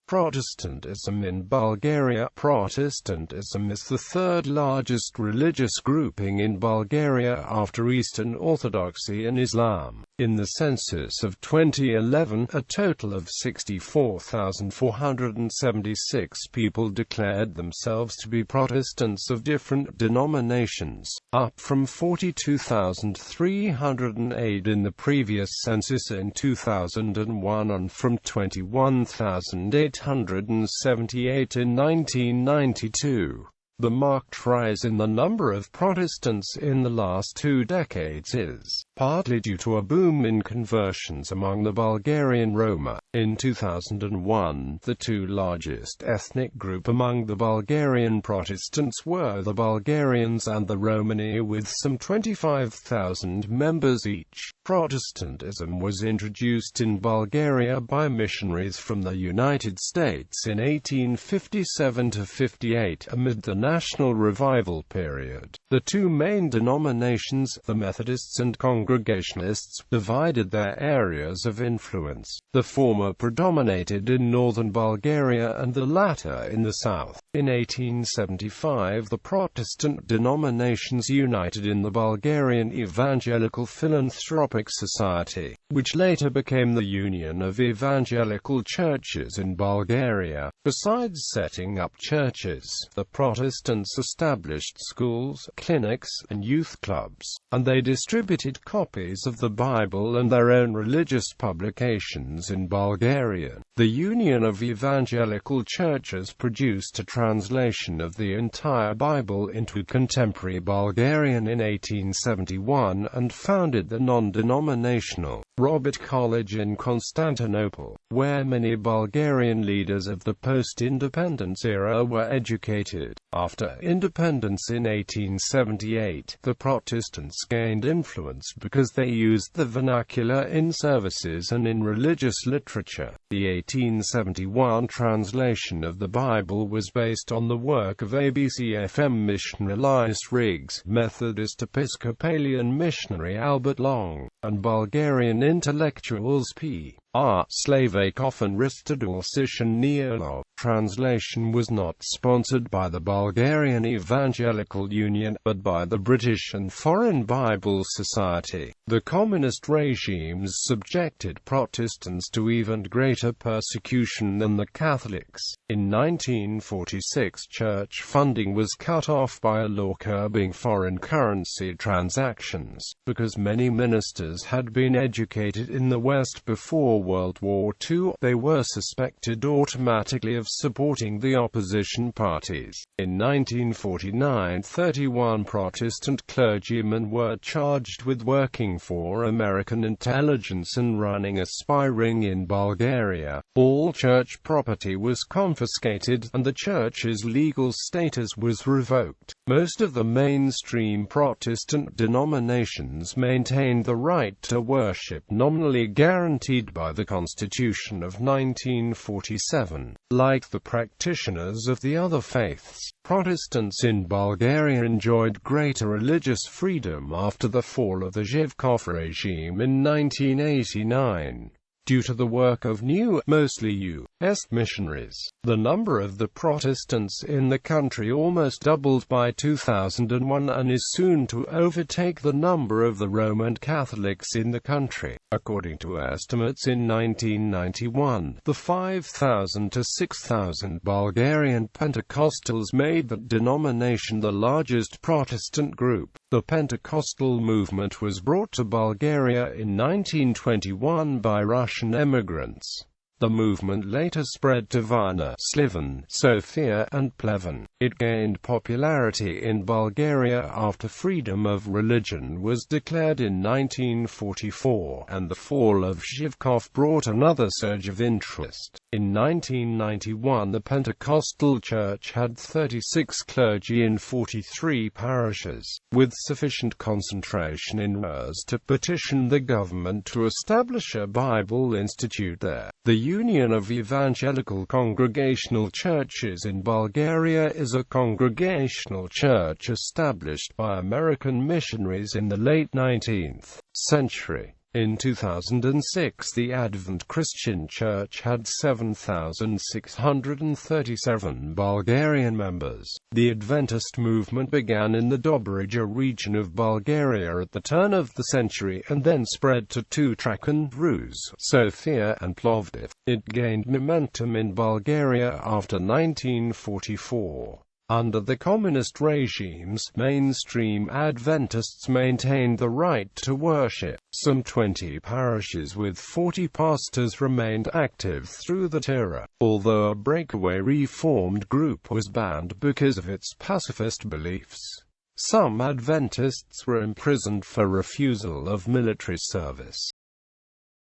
Protestantism in Bulgaria. Protestantism is the third largest religious grouping in Bulgaria after Eastern Orthodoxy and Islam. In the census of 2011, a total of 64,476 people declared themselves to be Protestants of different denominations, up from 42,308 in the previous census in 2001 and from 21,878 in 1992. The marked rise in the number of Protestants in the last 2 decades is partly due to a boom in conversions among the Bulgarian Roma. In 2001, the two largest ethnic group among the Bulgarian Protestants were the Bulgarians and the Romani, with some 25,000 members each. Protestantism was introduced in Bulgaria by missionaries from the United States in 1857–58 amid the National Revival period. The two main denominations, the Methodists and Congregationalists, divided their areas of influence. The former predominated in northern Bulgaria and the latter in the south. In 1875, the Protestant denominations united in the Bulgarian Evangelical Philanthropic Society, which later became the Union of Evangelical Churches in Bulgaria. Besides setting up churches, the Protestants established schools, clinics, and youth clubs, and they distributed copies of the Bible and their own religious publications in Bulgarian. The Union of Evangelical Churches produced a translation of the entire Bible into contemporary Bulgarian in 1871 and founded the non-denominational Robert College in Constantinople, where many Bulgarian leaders of the post-independence era were educated. After independence in 1878, the Protestants gained influence because they used the vernacular in services and in religious literature. The 1871 translation of the Bible was based on the work of ABCFM missionary Elias Riggs, Methodist Episcopalian missionary Albert Long, and Bulgarian intellectuals P.R. Slavakov and Ristadul Sishin-Neolov. Translation was not sponsored by the Bulgarian Evangelical Union, but by the British and Foreign Bible Society. The communist regimes subjected Protestants to even greater persecution than the Catholics. In 1946, church funding was cut off by a law curbing foreign currency transactions, because many ministers had been educated in the West before World War II. They were suspected automatically of supporting the opposition parties. In 1949, 31 Protestant clergymen were charged with working for American intelligence and running a spy ring in Bulgaria. All church property was confiscated, and the church's legal status was revoked. Most of the mainstream Protestant denominations maintained the right to worship nominally guaranteed by the Constitution of 1947. Like the practitioners of the other faiths, Protestants in Bulgaria enjoyed greater religious freedom after the fall of the Zhivkov regime in 1989. Due to the work of new, mostly U.S. missionaries, the number of the Protestants in the country almost doubled by 2001 and is soon to overtake the number of the Roman Catholics in the country. According to estimates in 1991, the 5,000 to 6,000 Bulgarian Pentecostals made that denomination the largest Protestant group. The Pentecostal movement was brought to Bulgaria in 1921 by Russian immigrants. The movement later spread to Varna, Sliven, Sofia, and Pleven. It gained popularity in Bulgaria after freedom of religion was declared in 1944, and the fall of Zhivkov brought another surge of interest. In 1991, the Pentecostal Church had 36 clergy in 43 parishes, with sufficient concentration in Rs to petition the government to establish a Bible institute there. The Union of Evangelical Congregational Churches in Bulgaria is a congregational church established by American missionaries in the late 19th century. In 2006, the Advent Christian Church had 7,637 Bulgarian members. The Adventist movement began in the Dobrija region of Bulgaria at the turn of the century and then spread to Tutrakan, Rus, Sofia and Plovdiv. It gained momentum in Bulgaria after 1944. Under the communist regimes, mainstream Adventists maintained the right to worship. Some 20 parishes with 40 pastors remained active through that era, although a breakaway Reformed group was banned because of its pacifist beliefs. Some Adventists were imprisoned for refusal of military service.